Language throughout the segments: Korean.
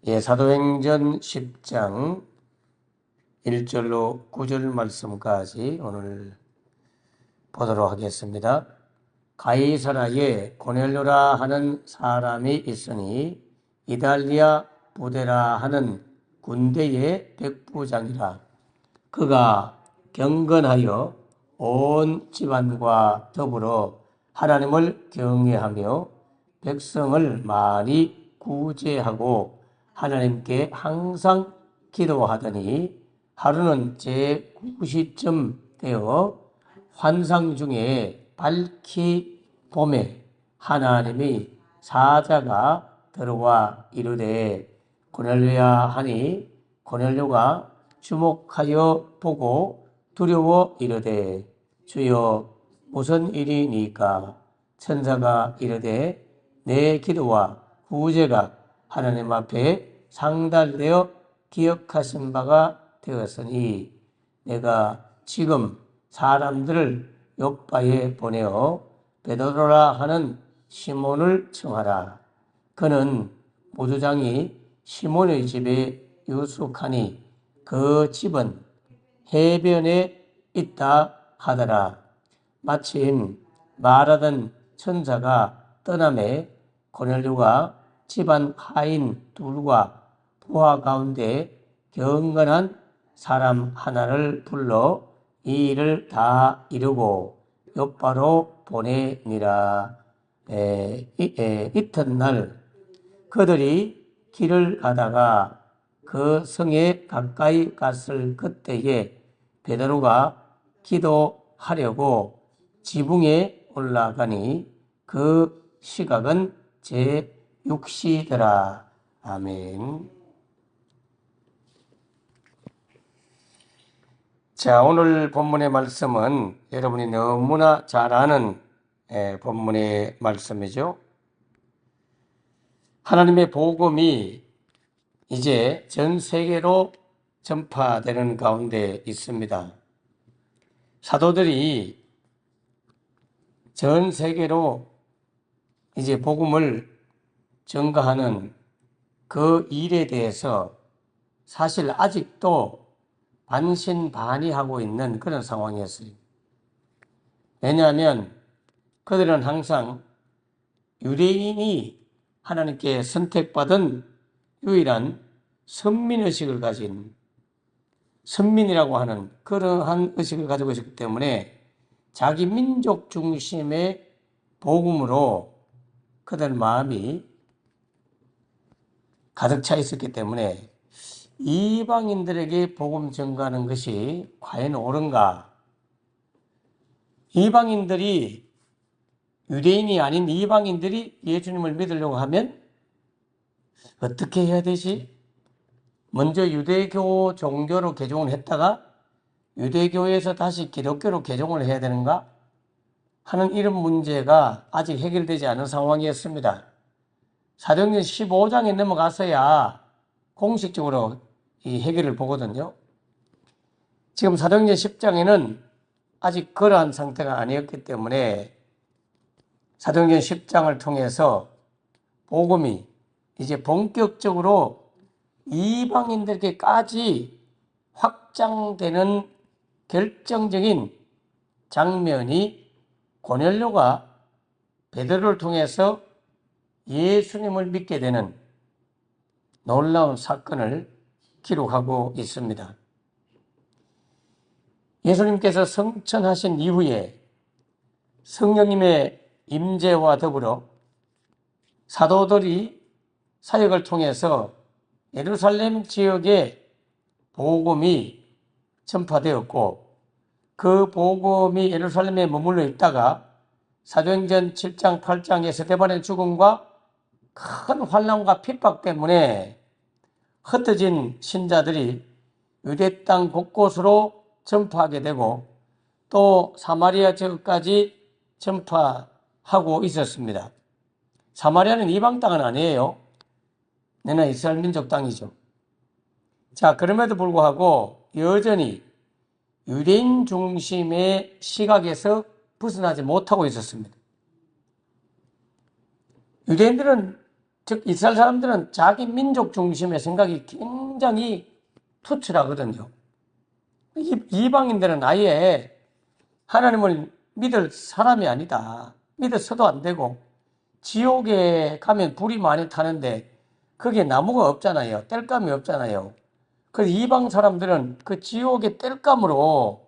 사도행전 10장 1절로 9절 말씀까지 오늘 보도록 하겠습니다. 가이사라에 고넬료라 하는 사람이 있으니 이달리아 부대라 하는 군대의 백부장이라. 그가 경건하여 온 집안과 더불어 하나님을 경외하며 백성을 많이 구제하고 하나님께 항상 기도하더니 하루는 제9시쯤 되어 환상 중에 밝히 봄에 하나님의 사자가 들어와 이르되 고넬료야 하니 고넬료가 주목하여 보고 두려워 이르되 주여 무슨 일이니까? 천사가 이르되 내 기도와 구제가 하나님 앞에 상달되어 기억하신 바가 되었으니 내가 지금 사람들을 요바에 보내어 베드로라 하는 시몬을 청하라. 그는 무두장이 시몬의 집에 유숙하니 그 집은 해변에 있다 하더라. 마침 말하던 천사가 떠남에 고넬료가 집안 하인 둘과 부하 가운데 경건한 사람 하나를 불러 이 일을 다 이루고 요바로 보내니라. 이튿날 그들이 길을 가다가 그 성에 가까이 갔을 그때에 베드로가 기도하려고 지붕에 올라가니 그 시각은 제6시더라. 아멘. 자, 오늘 본문의 말씀은 여러분이 너무나 잘 아는 본문의 말씀이죠. 하나님의 복음이 이제 전 세계로 전파되는 가운데 있습니다. 사도들이 전 세계로 이제 복음을 전가하는 그 일에 대해서 사실 아직도 반신반의하고 있는 그런 상황이었어요. 왜냐하면 그들은 항상 유대인이 하나님께 선택받은 유일한 선민의식을 가진 선민이라고 하는 그러한 의식을 가지고 있었기 때문에 자기 민족 중심의 복음으로 그들 마음이 가득 차 있었기 때문에 이방인들에게 복음 전가하는 것이 과연 옳은가? 이방인들이 유대인이 아닌 이방인들이 예수님을 믿으려고 하면 어떻게 해야 되지? 먼저 유대교 종교로 개종을 했다가 유대교에서 다시 기독교로 개종을 해야 되는가? 하는 이런 문제가 아직 해결되지 않은 상황이었습니다. 사도행전 15장에 넘어가서야 공식적으로 이 해결을 보거든요. 지금 사도행전 10장에는 아직 그러한 상태가 아니었기 때문에 사도행전 10장을 통해서 복음이 이제 본격적으로 이방인들에게까지 확장되는 결정적인 장면이 고넬료가 베드로를 통해서 예수님을 믿게 되는 놀라운 사건을 기록하고 있습니다. 예수님께서 성천하신 이후에 성령님의 임재와 더불어 사도들이 사역을 통해서 예루살렘 지역에 복음이 전파되었고 그 복음이 예루살렘에 머물러 있다가 사도행전 7장 8장의 스데반의 죽음과 큰 환난과 핍박 때문에 흩어진 신자들이 유대 땅 곳곳으로 전파하게 되고 또 사마리아 지역까지 전파하고 있었습니다. 사마리아는 이방 땅은 아니에요. 내나 이스라엘 민족 땅이죠. 자, 그럼에도 불구하고 여전히 유대인 중심의 시각에서 벗어나지 못하고 있었습니다. 유대인들은 즉 이스라엘 사람들은 자기 민족 중심의 생각이 굉장히 투철하거든요. 이방인들은 아예 하나님을 믿을 사람이 아니다. 믿어서도 안 되고, 지옥에 가면 불이 많이 타는데 거기에 나무가 없잖아요. 땔감이 없잖아요. 그래서 이방 사람들은 그 지옥의 땔감으로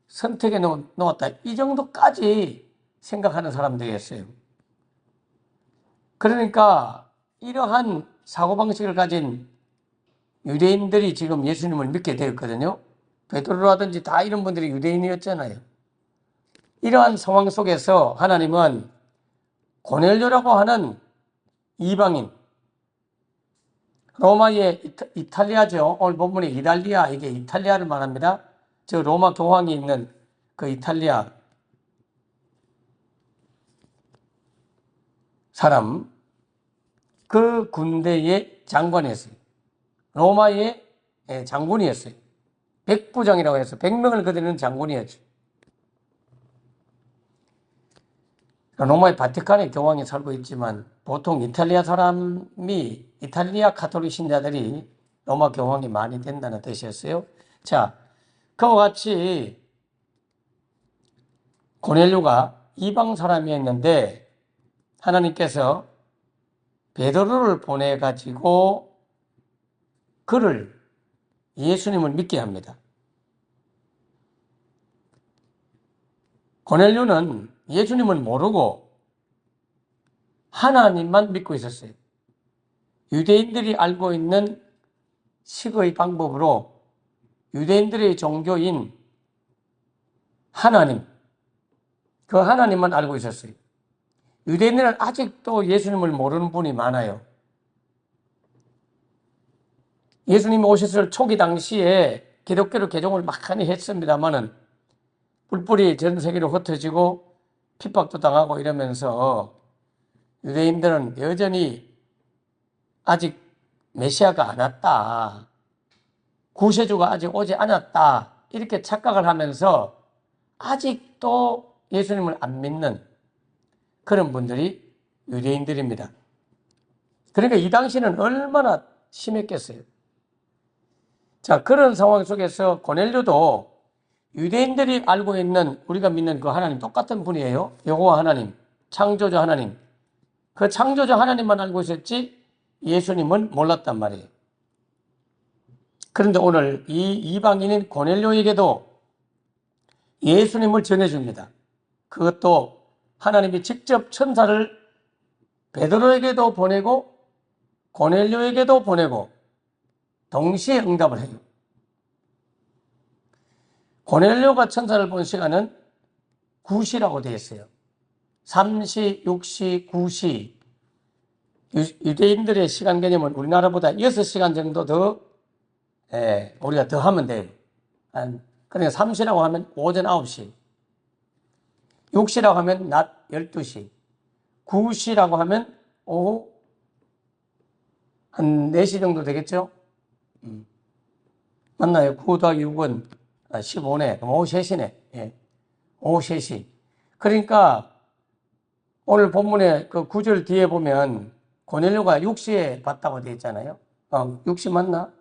선택해 놓았다. 이 정도까지 생각하는 사람들이었어요. 그러니까 이러한 사고방식을 가진 유대인들이 지금 예수님을 믿게 되었거든요. 베드로라든지 다 이런 분들이 유대인이었잖아요. 이러한 상황 속에서 하나님은 고넬료라고 하는 이방인, 로마의 이탈리아죠. 오늘 본문에 이달리아, 이게 이탈리아를 말합니다. 저 로마 교황이 있는 그 이탈리아 사람, 그 군대의 장관이었어요. 로마의 장군이었어요. 백부장이라고 해서 100명을 거두는 장군이었죠. 로마의 바티칸에 교황이 살고 있지만 보통 이탈리아 카톨릭 신자들이 로마 교황이 많이 된다는 뜻이었어요. 자, 그와 같이 고넬료가 이방 사람이었는데 하나님께서 베드로를 보내가지고 그를 예수님을 믿게 합니다. 고넬료는 예수님을 모르고 하나님만 믿고 있었어요. 유대인들이 알고 있는 식의 방법으로 유대인들의 종교인 하나님, 그 하나님만 알고 있었어요. 유대인들은 아직도 예수님을 모르는 분이 많아요. 예수님이 오셨을 초기 당시에 기독교를 개종을 많이 했습니다만은 뿔뿔이 전 세계로 흩어지고 핍박도 당하고 이러면서 유대인들은 여전히 아직 메시아가 안 왔다, 구세주가 아직 오지 않았다, 이렇게 착각을 하면서 아직도 예수님을 안 믿는 그런 분들이 유대인들입니다. 그러니까 이 당시는 얼마나 심했겠어요. 자, 그런 상황 속에서 고넬료도 유대인들이 알고 있는, 우리가 믿는 그 하나님 똑같은 분이에요. 여호와 하나님, 창조자 하나님. 그 창조자 하나님만 알고 있었지 예수님은 몰랐단 말이에요. 그런데 오늘 이 이방인인 고넬료에게도 예수님을 전해줍니다. 그것도 하나님이 직접 천사를 베드로에게도 보내고 고넬료에게도 보내고 동시에 응답을 해요. 고넬료가 천사를 본 시간은 9시라고 되어 있어요. 3시, 6시, 9시. 유대인들의 시간 개념은 우리나라보다 6시간 정도 더 우리가 더 하면 돼요. 그러니까 3시라고 하면 오전 9시, 6시라고 하면 낮 12시, 9시라고 하면 오후 한 4시 정도 되겠죠? 맞나요? 9 더하기 6은 15네. 그럼 오후 3시네. 예. 오후 3시. 그러니까 오늘 본문에 그 9절 뒤에 보면 고넬료가 6시에 봤다고 되어 있잖아요. 6시 맞나?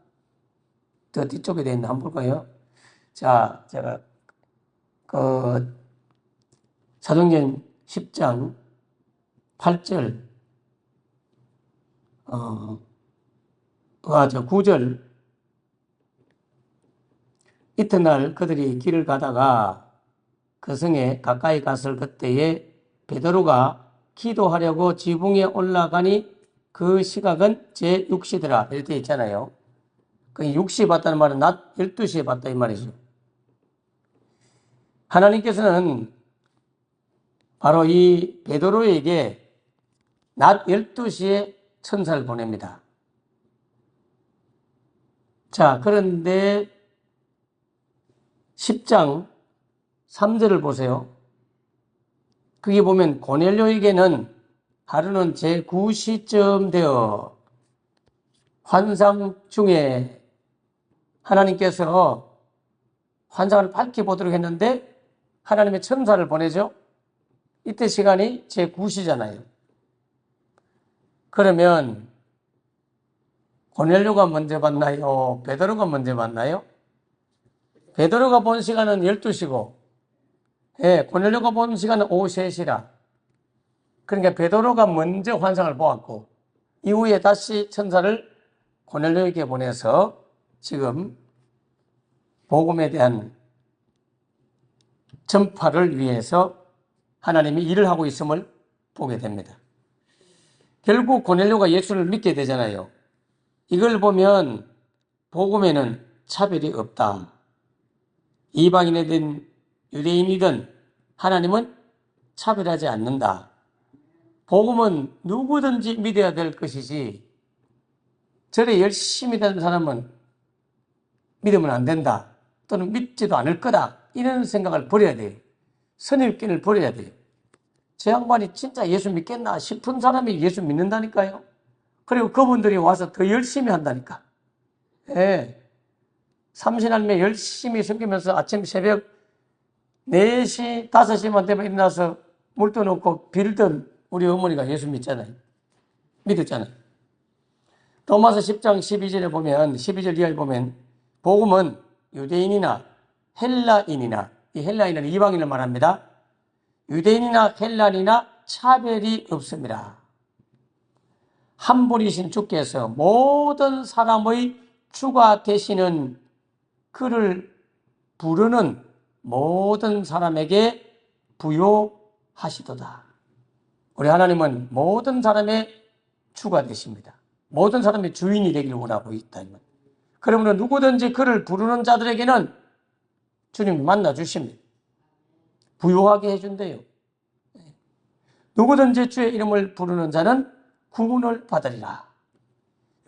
더 뒤쪽에 되어 있나 한번 볼까요? 자, 제가 그 사도행전 10장 8절 9절 이튿날 그들이 길을 가다가 그 성에 가까이 갔을 그때에 베드로가 기도하려고 지붕에 올라가니 그 시각은 제6시더라 이렇게 있잖아요. 그 6시에 봤다는 말은 낮 12시에 봤다 이 말이죠. 하나님께서는 바로 이 베드로에게 낮 12시에 천사를 보냅니다. 자, 그런데 10장 3절을 보세요. 거기 보면 고넬료에게는 하루는 제9시쯤 되어 환상 중에 하나님께서 환상을 밝히 보도록 했는데 하나님의 천사를 보내죠. 이때 시간이 제9시잖아요. 그러면 고넬료가 먼저 봤나요? 베드로가 먼저 봤나요? 베드로가 본 시간은 12시고, 예, 고넬료가 본 시간은 오후 3시라. 그러니까 베드로가 먼저 환상을 보았고, 이후에 다시 천사를 고넬료에게 보내서 지금 복음에 대한 전파를 위해서 하나님이 일을 하고 있음을 보게 됩니다. 결국 고넬료가 예수를 믿게 되잖아요. 이걸 보면 복음에는 차별이 없다. 이방인이든 유대인이든 하나님은 차별하지 않는다. 복음은 누구든지 믿어야 될 것이지 절에 열심히 된 사람은 믿으면 안 된다. 또는 믿지도 않을 거다. 이런 생각을 버려야 돼요. 선입견을 버려야 돼요. 저 양반이 진짜 예수 믿겠나 싶은 사람이 예수 믿는다니까요. 그리고 그분들이 와서 더 열심히 한다니까. 예. 삼신할매 열심히 섬기면서 아침 새벽 4시, 5시만 되면 일어나서 물도 넣고 빌던 우리 어머니가 예수 믿잖아요. 믿었잖아요. 로마서 10장 12절에 보면, 12절 이하에 보면, 복음은 유대인이나 헬라인이나, 이 헬라인은 이방인을 말합니다. 유대인이나 헬라인이나 차별이 없습니다. 한 분이신 주께서 모든 사람의 주가 되시는 그를 부르는 모든 사람에게 부요하시도다. 우리 하나님은 모든 사람의 주가 되십니다. 모든 사람의 주인이 되기를 원하고 있다. 그러므로 누구든지 그를 부르는 자들에게는 주님이 만나 주십니다. 부요하게 해준대요. 누구든지 주의 이름을 부르는 자는 구원을 받으리라.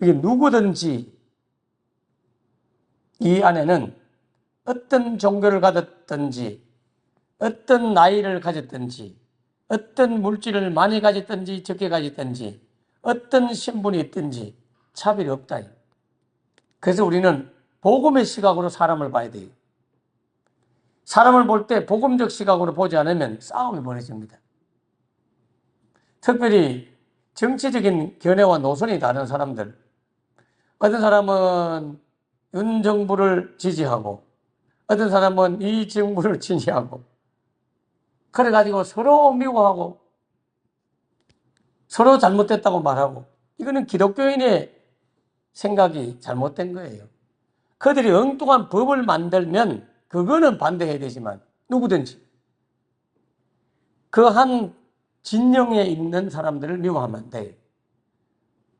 이게 누구든지 이 안에는 어떤 종교를 가졌든지 어떤 나이를 가졌든지 어떤 물질을 많이 가졌든지 적게 가졌든지 어떤 신분이 있든지 차별이 없다. 그래서 우리는 복음의 시각으로 사람을 봐야 돼요. 사람을 볼 때 복음적 시각으로 보지 않으면 싸움이 벌어집니다. 특별히 정치적인 견해와 노선이 다른 사람들, 어떤 사람은 윤 정부를 지지하고 어떤 사람은 이 정부를 지지하고 그래가지고 서로 미워하고 서로 잘못됐다고 말하고, 이거는 기독교인의 생각이 잘못된 거예요. 그들이 엉뚱한 법을 만들면 그거는 반대해야 되지만 누구든지 그 한 진영에 있는 사람들을 미워하면 안 돼요.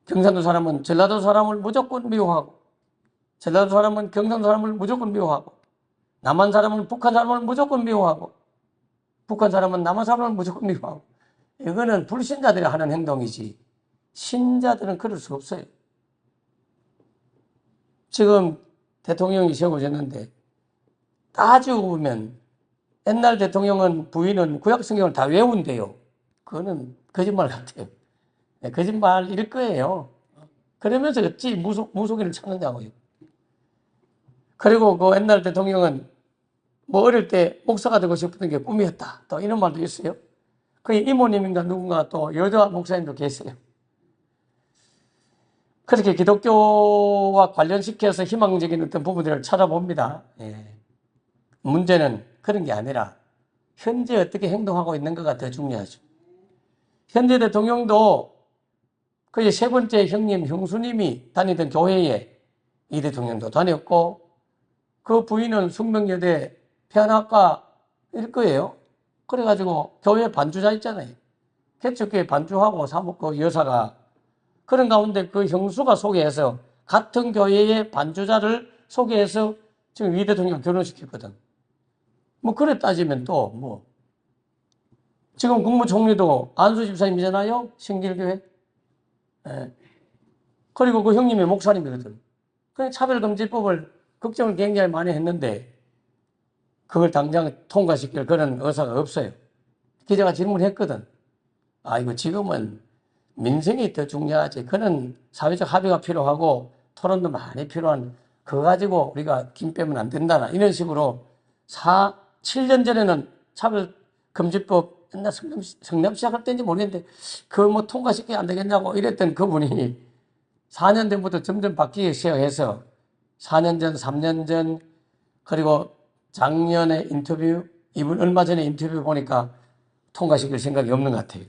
경상도 사람은 전라도 사람을 무조건 미워하고, 전라도 사람은 경상도 사람을 무조건 미워하고, 남한 사람은 북한 사람을 무조건 미워하고, 북한 사람은 남한 사람을 무조건 미워하고, 이거는 불신자들이 하는 행동이지 신자들은 그럴 수 없어요. 지금 대통령이 세워졌는데 따지고 보면 옛날 대통령은 부인은 구약 성경을 다 외운대요. 그거는 거짓말 같아요. 거짓말일 거예요. 그러면서 어찌 무속인을 찾느냐고요. 그리고 그 옛날 대통령은 뭐 어릴 때 목사가 되고 싶었던 게 꿈이었다. 또 이런 말도 있어요. 그 이모님인가 누군가 또 여자 목사님도 계세요. 그렇게 기독교와 관련시켜서 희망적인 어떤 부분들을 찾아봅니다. 예. 문제는 그런 게 아니라 현재 어떻게 행동하고 있는가가 더 중요하죠. 현재 대통령도 그의 세 번째 형님, 형수님이 다니던 교회에 이 대통령도 다녔고, 그 부인은 숙명여대 피아노학과일 거예요. 그래가지고 교회 반주자 있잖아요. 개척교회 반주하고 사먹고 여사가 그런 가운데 그 형수가 소개해서 같은 교회의 반주자를 소개해서 지금 이 대통령 결혼시켰거든. 뭐 그래 따지면 또 뭐 지금 국무총리도 안수 집사님이잖아요. 신길교회. 예. 그리고 그 형님이 목사님이거든. 그래 차별금지법을 걱정을 굉장히 많이 했는데 그걸 당장 통과시킬 그런 의사가 없어요. 기자가 질문했거든. 이거 지금은 민생이 더 중요하지. 그는 사회적 합의가 필요하고 토론도 많이 필요한 그거 가지고 우리가 김 빼면 안 된다. 이런 식으로 7년 전에는 차별금지법 옛날 성남 시작할 때인지 모르겠는데 그거 뭐 통과시키면 안 되겠냐고 이랬던 그분이 4년 전부터 점점 바뀌기 시작해서 4년 전, 3년 전, 그리고 작년에 인터뷰, 이번 얼마 전에 인터뷰 보니까 통과시킬 생각이 없는 것 같아요.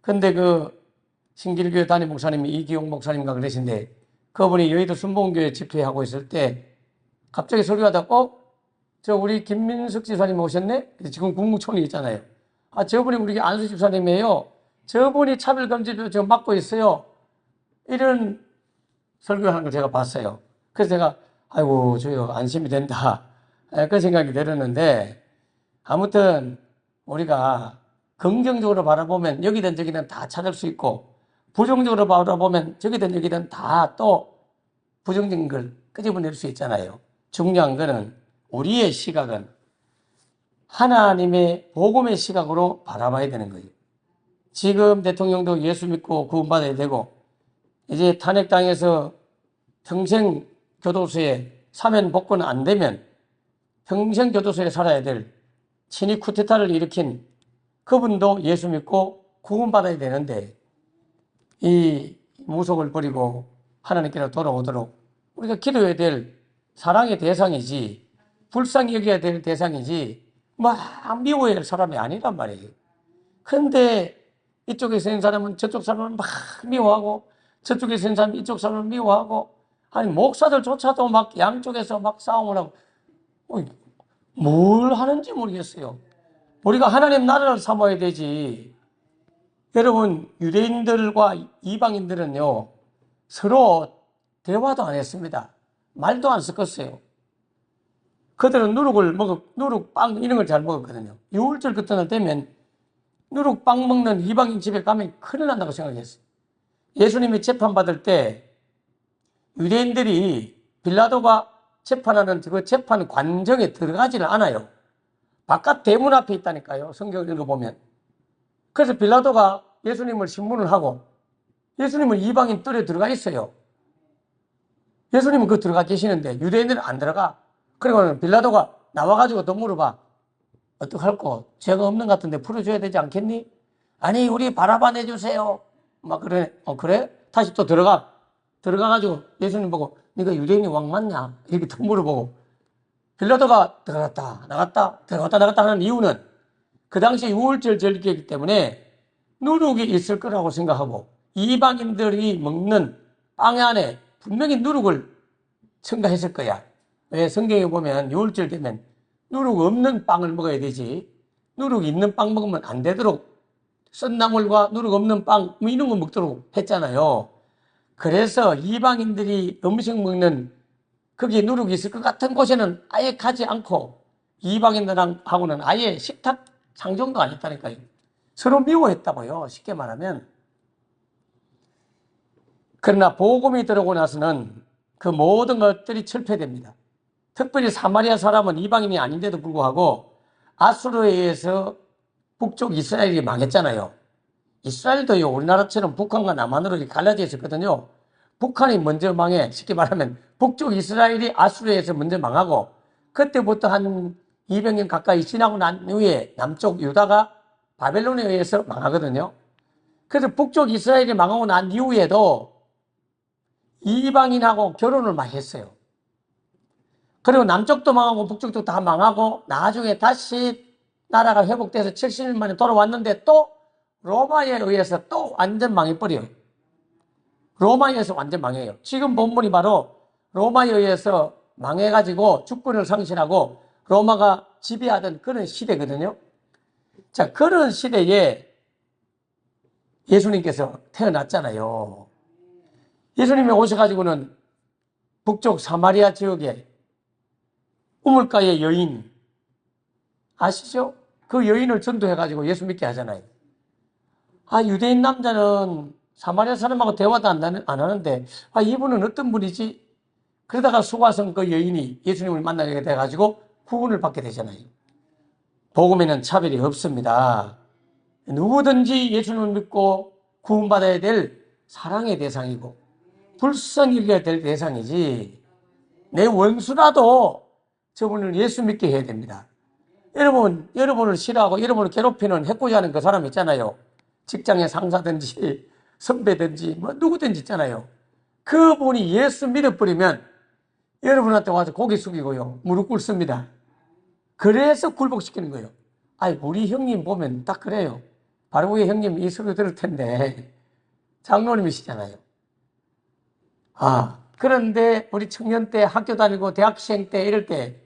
근데 그 신길교회 담임 목사님이 이기용 목사님과 그러신데 그분이 여의도 순복음교회 집회하고 있을 때 갑자기 소리가 나고 저 우리 김민석 지사님 오셨네? 지금 국무총리 있잖아요. 아, 저분이 우리 안수 집사님이에요. 저분이 차별금지를 지금 맡고 있어요. 이런 설교하는 걸 제가 봤어요. 그래서 제가 아이고 저요 안심이 된다. 그 생각이 들었는데 아무튼 우리가 긍정적으로 바라보면 여기든 저기든 다 찾을 수 있고 부정적으로 바라보면 저기든 여기든 다 또 부정적인 걸 끄집어낼 수 있잖아요. 중요한 거는 우리의 시각은 하나님의 복음의 시각으로 바라봐야 되는 거예요. 지금 대통령도 예수 믿고 구원받아야 되고 이제 탄핵당해서 평생 교도소에 사면 복권 안 되면 평생 교도소에 살아야 될 친위 쿠데타를 일으킨 그분도 예수 믿고 구원받아야 되는데 이 무속을 버리고 하나님께로 돌아오도록 우리가 기도해야 될 사랑의 대상이지 불쌍히 여겨야 될 대상이지 막 미워해야 할 사람이 아니란 말이에요. 그런데 이쪽에서 있는 사람은 저쪽 사람을 막 미워하고 저쪽에서 있는 사람은 이쪽 사람을 미워하고 아니 목사들조차도 막 양쪽에서 막 싸움을 하고 뭘 하는지 모르겠어요. 우리가 하나님 나라를 삼아야 되지. 여러분 유대인들과 이방인들은요 서로 대화도 안 했습니다. 말도 안 섞었어요. 그들은 누룩빵 이런 걸 잘 먹었거든요. 6월절 같은 날 되면 누룩빵 먹는 이방인 집에 가면 큰일 난다고 생각했어요. 예수님이 재판받을 때 유대인들이 빌라도가 재판하는 그 재판 관정에 들어가지를 않아요. 바깥 대문 앞에 있다니까요. 성경을 읽어보면. 그래서 빌라도가 예수님을 신문을 하고 예수님은 이방인 뜰에 들어가 있어요. 예수님은 그 들어가 계시는데 유대인들은 안 들어가. 그리고 빌라도가 나와가지고 또 물어봐. 어떡할꼬? 죄가 없는 것 같은데 풀어줘야 되지 않겠니? 아니 우리 바라바 내주세요. 막 그래. 그래? 다시 또 들어가가지고 예수님 보고 네가 유대인이 왕 맞냐? 이렇게 또 물어보고 빌라도가 들어갔다 나갔다 하는 이유는 그 당시 유월절 절기이기 때문에 누룩이 있을 거라고 생각하고 이방인들이 먹는 빵 안에 분명히 누룩을 첨가했을 거야. 왜 성경에 보면 유월절 되면 누룩 없는 빵을 먹어야 되지 누룩 있는 빵 먹으면 안 되도록 썬나물과 누룩 없는 빵 뭐 이런 거 먹도록 했잖아요. 그래서 이방인들이 음식 먹는 거기에 누룩이 있을 것 같은 곳에는 아예 가지 않고 이방인들하고는 아예 식탁 상종도 안 했다니까요. 서로 미워했다고요. 쉽게 말하면. 그러나 복음이 들어오고 나서는 그 모든 것들이 철폐됩니다. 특별히 사마리아 사람은 이방인이 아닌데도 불구하고 아수르에 의해서 북쪽 이스라엘이 망했잖아요. 이스라엘도요 우리나라처럼 북한과 남한으로 갈라져 있었거든요. 북한이 먼저 망해. 쉽게 말하면 북쪽 이스라엘이 아수르에서 먼저 망하고 그때부터 한 200년 가까이 지나고 난 후에 남쪽 유다가 바벨론에 의해서 망하거든요. 그래서 북쪽 이스라엘이 망하고 난 이후에도 이방인하고 결혼을 많이 했어요. 그리고 남쪽도 망하고 북쪽도 다 망하고 나중에 다시 나라가 회복돼서 70년 만에 돌아왔는데 또 로마에 의해서 또 완전 망해버려요. 로마에 의해서 완전 망해요. 지금 본문이 바로 로마에 의해서 망해가지고 주권을 상실하고 로마가 지배하던 그런 시대거든요. 자, 그런 시대에 예수님께서 태어났잖아요. 예수님이 오셔가지고는 북쪽 사마리아 지역에 우물가의 여인 아시죠? 그 여인을 전도해가지고 예수 믿게 하잖아요. 아, 유대인 남자는 사마리아 사람하고 대화도 안 하는데 아, 이분은 어떤 분이지? 그러다가 수가성 그 여인이 예수님을 만나게 돼가지고 구원을 받게 되잖아요. 복음에는 차별이 없습니다. 누구든지 예수님을 믿고 구원받아야 될 사랑의 대상이고 불쌍히 여겨야 될 대상이지 내 원수라도 저분을 예수 믿게 해야 됩니다. 여러분을 싫어하고 여러분을 괴롭히는 해코지하는 그 사람 있잖아요. 직장의 상사든지 선배든지 뭐 누구든지 있잖아요. 그분이 예수 믿어버리면 여러분한테 와서 고개 숙이고요, 무릎 꿇습니다. 그래서 굴복시키는 거예요. 아이, 우리 형님 보면 딱 그래요. 바로 위에 형님 이 설교 들을 텐데 장로님이시잖아요. 그런데 우리 청년 때 학교 다니고 대학생 때 이럴 때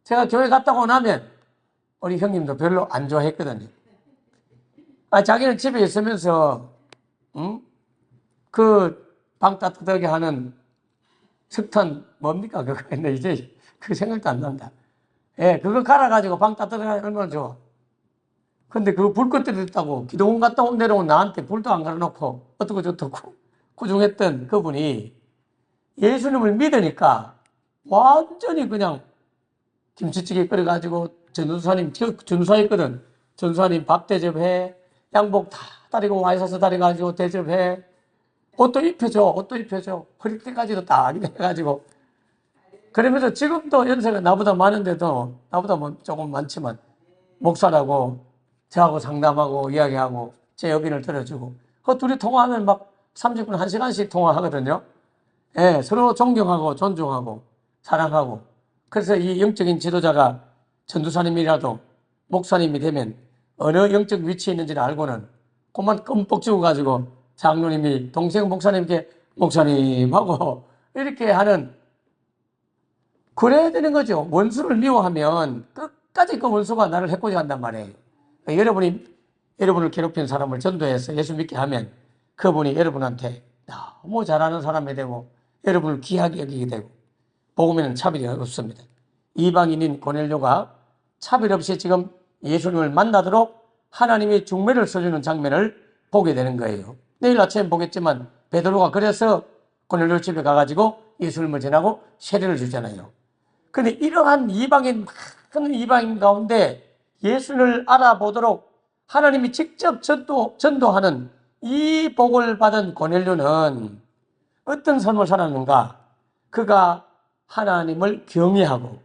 제가 교회 갔다 오고 나면 우리 형님도 별로 안 좋아했거든요. 자기는 집에 있으면서 그 방 따뜻하게 하는 석탄 뭡니까 그거? 근데 이제 그 생각도 안 난다. 예, 그거 갈아가지고 방 따뜻하게 하면 얼마나 좋아. 근데 그거 불 꺼뜨렸다고 기도원 갔다 내려온 나한테 불도 안 갈아놓고 어떻고 저떻고 구중했던 그분이 예수님을 믿으니까 완전히 그냥 김치찌개 끓여가지고 전도사였거든. 전도사님 밥 대접해, 양복 다 다리고 와이셔츠 다리가지고 대접해, 옷도 입혀줘. 허리 때까지도 딱 해가지고. 그러면서 지금도 연세가 나보다 많은데도, 나보다 뭐 조금 많지만, 목사라고 저하고 상담하고 이야기하고 제 의견을 들어주고, 그 둘이 통화하면 막 30분, 1시간씩 통화하거든요. 예, 서로 존경하고 존중하고 사랑하고. 그래서 이 영적인 지도자가 전도사님이라도 목사님이 되면 어느 영적 위치에 있는지를 알고는 그만 끔뻑 죽어가지고 장로님이 동생 목사님께 목사님하고 이렇게 하는, 그래야 되는 거죠. 원수를 미워하면 끝까지 그 원수가 나를 해코지 한단 말이에요. 그러니까 여러분을 괴롭힌 사람을 전도해서 예수 믿게 하면 그분이 여러분한테 너무 잘하는 사람이 되고 여러분을 귀하게 여기게 되고, 복음에는 차별이 없습니다. 이방인인 고넬료가 차별 없이 지금 예수님을 만나도록 하나님이 중매를 써주는 장면을 보게 되는 거예요. 내일 아침에 보겠지만 베드로가 그래서 고넬료 집에 가가지고 예수님을 전하고 세례를 주잖아요. 그런데 이러한 많은 이방인 가운데 예수를 알아보도록 하나님이 직접 전도하는 이 복을 받은 고넬료는 어떤 삶을 살았는가? 그가 하나님을 경외하고,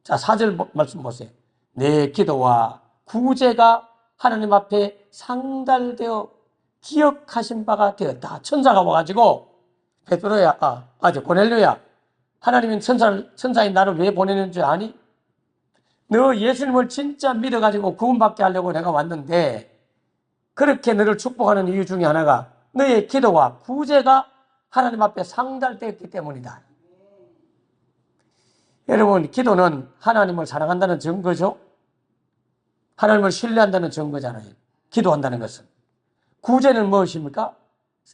자, 4절 말씀 보세요. 내 기도와 구제가 하나님 앞에 상달되어 기억하신 바가 되었다. 천사가 와가지고 베드로야, 고넬료야, 하나님은 천사인 나를 왜 보내는 줄 아니? 너 예수님을 진짜 믿어가지고 구원받게 하려고 내가 왔는데, 그렇게 너를 축복하는 이유 중에 하나가 너의 기도와 구제가 하나님 앞에 상달되었기 때문이다. 여러분, 기도는 하나님을 사랑한다는 증거죠. 하나님을 신뢰한다는 증거잖아요. 기도한다는 것은. 구제는 무엇입니까?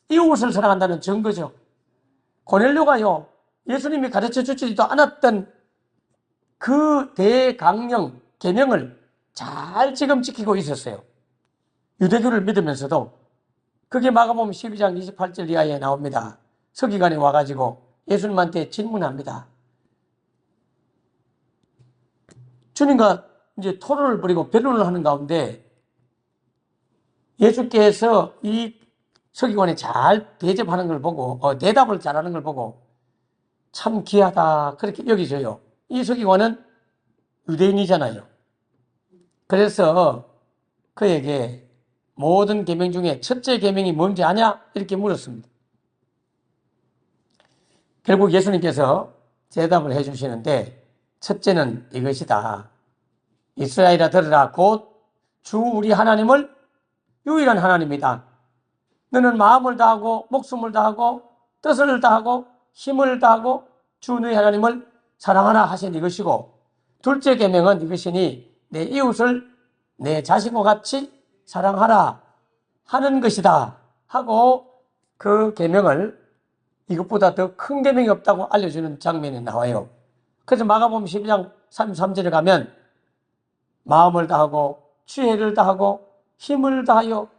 이웃을 사랑한다는 증거죠. 고넬료가요, 예수님이 가르쳐 주지도 않았던 그 대강령, 계명을 잘 지금 지키고 있었어요. 유대교를 믿으면서도. 그게 마가복음 12장 28절 이하에 나옵니다. 서기관이 와가지고 예수님한테 질문합니다. 주님과 이제 토론을 벌이고 변론을 하는 가운데 예수께서 이 서기관이 잘 대접하는 걸 보고, 대답을 잘하는 걸 보고 참 귀하다 그렇게 여기져요. 이 서기관은 유대인이잖아요. 그래서 그에게 모든 계명 중에 첫째 계명이 뭔지 아냐? 이렇게 물었습니다. 결국 예수님께서 대답을 해주시는데, 첫째는 이것이다. 이스라엘아 들으라. 곧 주 우리 하나님을 유일한 하나님이다. 너는 마음을 다하고 목숨을 다하고 뜻을 다하고 힘을 다하고 주 너희 하나님을 사랑하라 하신 이것이고, 둘째 계명은 이것이니 내 이웃을 내 자신과 같이 사랑하라 하는 것이다 하고, 그 계명을 이것보다 더 큰 계명이 없다고 알려주는 장면이 나와요. 그래서 마가복음 12장 33절에 가면 마음을 다하고 지혜를 다하고 힘을 다하여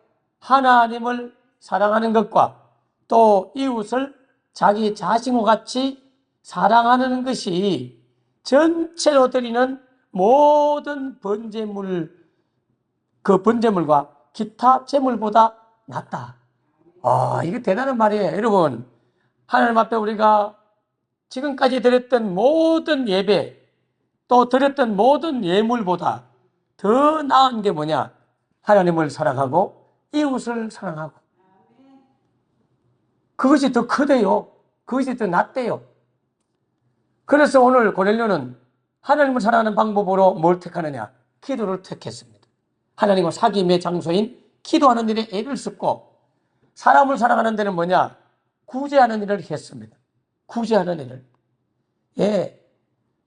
하나님을 사랑하는 것과 또 이웃을 자기 자신과 같이 사랑하는 것이 전체로 드리는 모든 그 번제물과 기타 제물보다 낫다. 이거 대단한 말이에요. 여러분, 하나님 앞에 우리가 지금까지 드렸던 모든 예배, 또 드렸던 모든 예물보다 더 나은 게 뭐냐? 하나님을 사랑하고 이웃을 사랑하고. 그것이 더 크대요. 그것이 더 낫대요. 그래서 오늘 고넬료는 하나님을 사랑하는 방법으로 뭘 택하느냐? 기도를 택했습니다. 하나님과 사귐의 장소인 기도하는 일에 애를 썼고, 사람을 사랑하는 데는 뭐냐? 구제하는 일을 했습니다. 구제하는 일을. 예.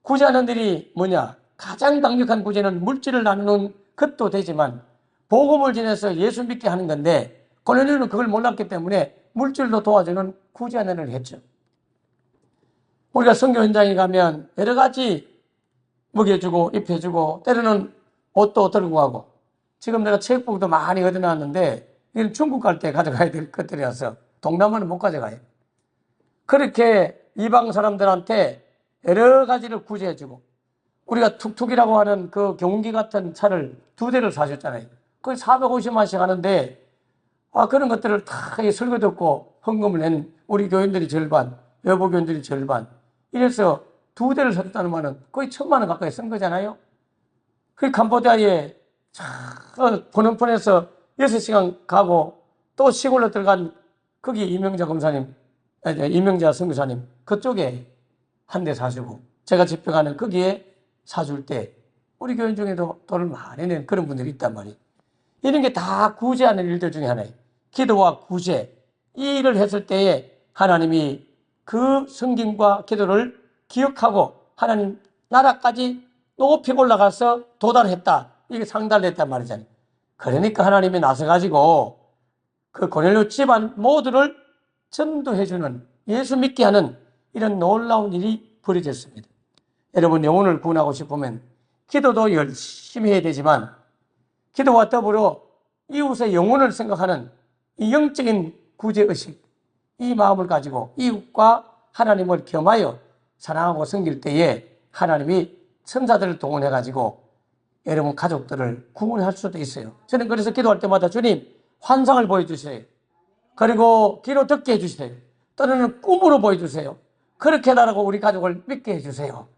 구제하는 일이 뭐냐? 가장 강력한 구제는 물질을 나누는 것도 되지만 복음을 전해서 예수 믿게 하는 건데, 고넬료는 그걸 몰랐기 때문에 물질도 도와주는 구제하는 일을 했죠. 우리가 선교 현장에 가면 여러 가지 먹여주고 입혀주고 때로는 옷도 들고 가고, 지금 내가 체육복도 많이 얻어놨는데 이건 중국 갈 때 가져가야 될 것들이라서 동남아는 못 가져가요. 그렇게 이방 사람들한테 여러 가지를 구제해주고, 우리가 툭툭이라고 하는 그 경운기 같은 차를 2대를 사줬잖아요. 그게 450만씩 하는데, 그런 것들을 다 설교 듣고 헌금을 낸 우리 교인들이 절반, 여부 교인들이 절반, 이래서 2대를 사줬다는 말은 거의 1,000만 원 가까이 쓴 거잖아요. 그 캄보디아에 포놈폰에서 6시간 가고 또 시골로 들어간 거기 이명자 검사님, 이명자 선교사님 그쪽에 한 대 사주고, 제가 집회가는 거기에 사줄 때 우리 교인 중에도 돈을 많이 낸 그런 분들이 있단 말이에요. 이런 게 다 구제하는 일들 중에 하나예요. 기도와 구제, 이 일을 했을 때에 하나님이 그 성김과 기도를 기억하고 하나님 나라까지 높이 올라가서 도달했다, 이게 상달됐단 말이잖아요. 그러니까 하나님이 나서가지고 그 고넬료 집안 모두를 전도해주는, 예수 믿게 하는 이런 놀라운 일이 벌어졌습니다. 여러분, 영혼을 구원하고 싶으면 기도도 열심히 해야 되지만, 기도와 더불어 이웃의 영혼을 생각하는 이 영적인 구제의식, 이 마음을 가지고 이웃과 하나님을 겸하여 사랑하고 섬길 때에 하나님이 천사들을 동원해가지고 여러분 가족들을 구원할 수도 있어요. 저는 그래서 기도할 때마다 주님, 환상을 보여주세요. 그리고 귀로 듣게 해주세요. 또는 꿈으로 보여주세요. 그렇게 해달라고 우리 가족을 믿게 해주세요.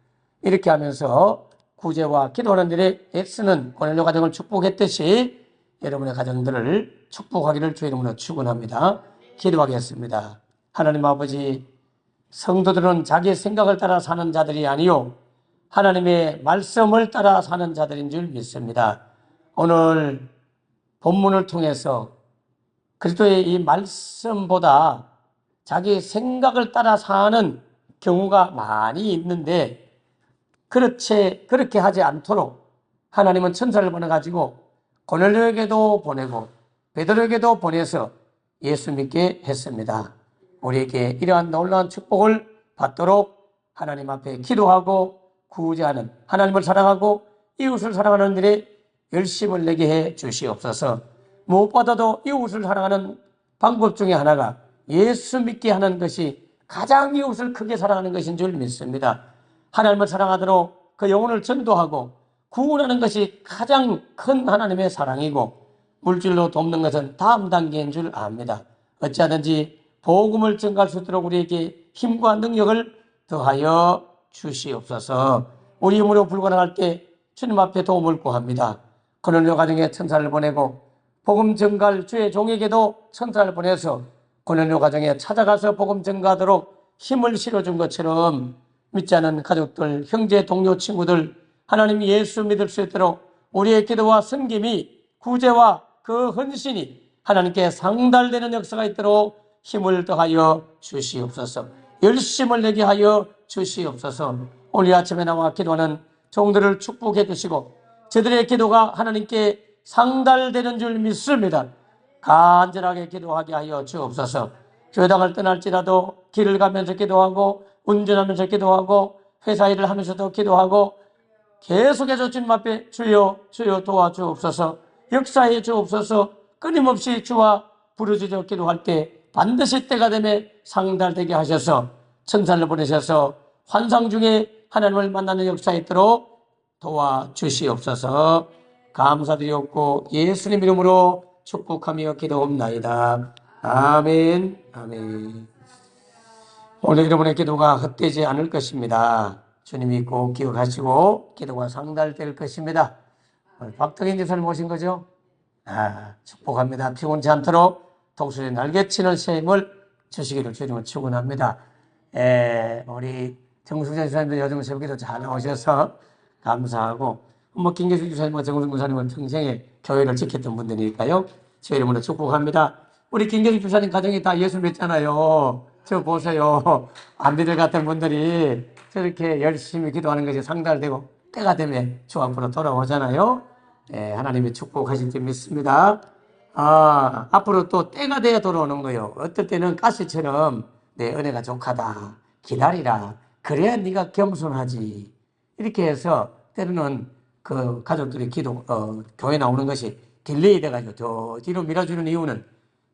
이렇게 하면서 구제와 기도하는 일에 애쓰는 고넬료 가정을 축복했듯이 여러분의 가정들을 축복하기를 주의 이름으로 축원합니다. 기도하겠습니다. 하나님 아버지, 성도들은 자기의 생각을 따라 사는 자들이 아니요 하나님의 말씀을 따라 사는 자들인 줄 믿습니다. 오늘 본문을 통해서 그리스도의 이 말씀보다 자기 생각을 따라 사는 경우가 많이 있는데, 그렇게 하지 않도록 하나님은 천사를 보내가지고 고넬료에게도 보내고 베드로에게도 보내서 예수 믿게 했습니다. 우리에게 이러한 놀라운 축복을 받도록 하나님 앞에 기도하고 구제하는, 하나님을 사랑하고 이웃을 사랑하는 일에 열심을 내게 해 주시옵소서. 무엇보다도 이웃을 사랑하는 방법 중에 하나가 예수 믿게 하는 것이 가장 이웃을 크게 사랑하는 것인 줄 믿습니다. 하나님을 사랑하도록 그 영혼을 전도하고 구원하는 것이 가장 큰 하나님의 사랑이고, 물질로 돕는 것은 다음 단계인 줄 압니다. 어찌하든지 복음을 전가할 수 있도록 우리에게 힘과 능력을 더하여 주시옵소서. 우리 힘으로 불가능할 때 주님 앞에 도움을 구합니다. 고넬료 가정에 천사를 보내고 복음 전가할 주의 종에게도 천사를 보내서 고넬료 가정에 찾아가서 복음 전가하도록 힘을 실어준 것처럼 믿지 않은 가족들, 형제, 동료, 친구들 하나님 예수 믿을 수 있도록 우리의 기도와 섬김이, 구제와 그 헌신이 하나님께 상달되는 역사가 있도록 힘을 더하여 주시옵소서. 열심을 내게 하여 주시옵소서. 오늘 아침에 나와 기도하는 종들을 축복해 주시고 저들의 기도가 하나님께 상달되는 줄 믿습니다. 간절하게 기도하게 하여 주옵소서. 교회당을 떠날지라도 길을 가면서 기도하고 운전하면서 기도하고 회사 일을 하면서도 기도하고 계속해서 주님 앞에 주여 주여 도와주옵소서, 역사해 주옵소서. 끊임없이 주와 부르짖어 기도할 때 반드시 때가 되면 상달되게 하셔서 천사를 보내셔서 환상 중에 하나님을 만나는 역사에 있도록 도와주시옵소서. 감사드리옵고 예수님 이름으로 축복하며 기도옵나이다. 아멘. 아멘. 오늘 여러분의 기도가 헛되지 않을 것입니다. 주님이 꼭 기억하시고 기도가 상달될 것입니다. 오늘 박덕인 집사님 오신 거죠? 축복합니다. 피곤치 않도록 독수리 날개치는 새 힘을 주시기를 주님을 축원합니다. 우리 정승재 주사님도 여정 새벽에도 잘 나오셔서 감사하고, 뭐 김계수 주사님과 정승 주사님은 평생에 교회를 지켰던 분들이니까요. 제 이름으로 축복합니다. 우리 김계수 주사님 가정이 다 예수 믿잖아요. 저 보세요. 안비들 같은 분들이 저렇게 열심히 기도하는 것이 상달되고 때가 되면 주 앞으로 돌아오잖아요. 하나님이 축복하신 줄 믿습니다. 앞으로 또 때가 돼야 돌아오는 거예요. 어떨 때는 가시처럼 내 은혜가 족하다. 기다리라. 그래야 네가 겸손하지. 이렇게 해서 때로는 그 가족들의 교회 나오는 것이 딜레이 돼가지고 더 뒤로 밀어주는 이유는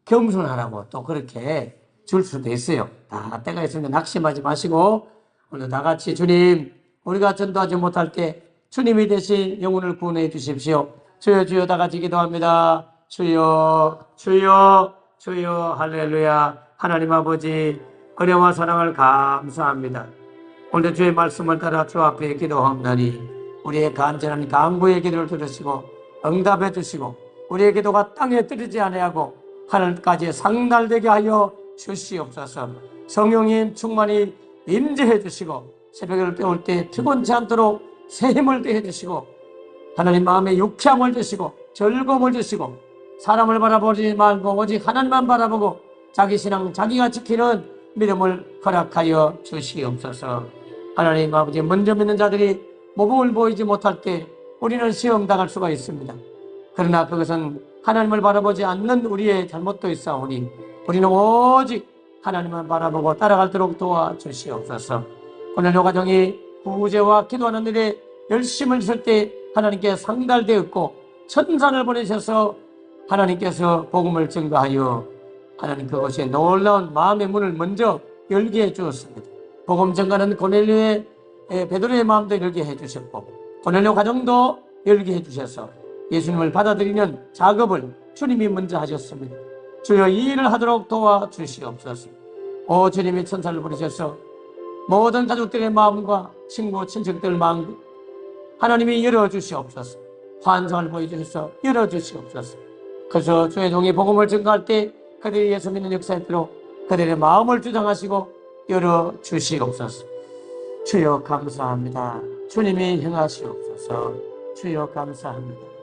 겸손하라고 또 그렇게 줄 수도 있어요. 다 때가 있으면 낙심하지 마시고 오늘 다 같이 주님, 우리가 전도하지 못할 때 주님이 대신 영혼을 구원해 주십시오. 주여 주여 다 같이 기도합니다. 주여 주여 주여 할렐루야. 하나님 아버지 은혜와 사랑을 감사합니다. 오늘 주의 말씀을 따라 주 앞에 기도하옵나니 우리의 간절한 간구의 기도를 들으시고 응답해 주시고 우리의 기도가 땅에 떨어지지 아니하고 하늘까지 상달되게 하여 주시옵소서. 성령님 충만히 임재해 주시고 새벽을 깨울 때 피곤치 않도록 새 힘을 더해 주시고 하나님 마음에 유쾌함을 주시고 즐거움을 주시고 사람을 바라보지 말고 오직 하나님만 바라보고 자기 신앙 자기가 지키는 믿음을 허락하여 주시옵소서. 하나님 아버지 먼저 믿는 자들이 모범을 보이지 못할 때 우리는 시험당할 수가 있습니다. 그러나 그것은 하나님을 바라보지 않는 우리의 잘못도 있사오니 우리는 오직 하나님만 바라보고 따라갈도록 도와주시옵소서. 오늘 요 가정이 구제와 기도하는 일에 열심을 쓸 때 하나님께 상달되었고 천사를 보내셔서 하나님께서 복음을 증거하여 하나님 그것이 놀라운 마음의 문을 먼저 열게 해주었습니다. 복음 증거는 고넬료의 베드로의 마음도 열게 해주셨고 고넬료 가정도 열게 해주셔서 예수님을 받아들이는 작업을 주님이 먼저 하셨습니다. 주여 이 일을 하도록 도와주시옵소서. 오 주님이 천사를 보내셔서 모든 가족들의 마음과 친구 친척들 마음 하나님이 열어주시옵소서. 환상을 보여주셔서 열어주시옵소서. 그래서 주의 종이 복음을 증거할 때 그들이 예수 믿는 역사에 들어 그들의 마음을 주장하시고 열어주시옵소서. 주여 감사합니다. 주님이 행하시옵소서. 주여 감사합니다.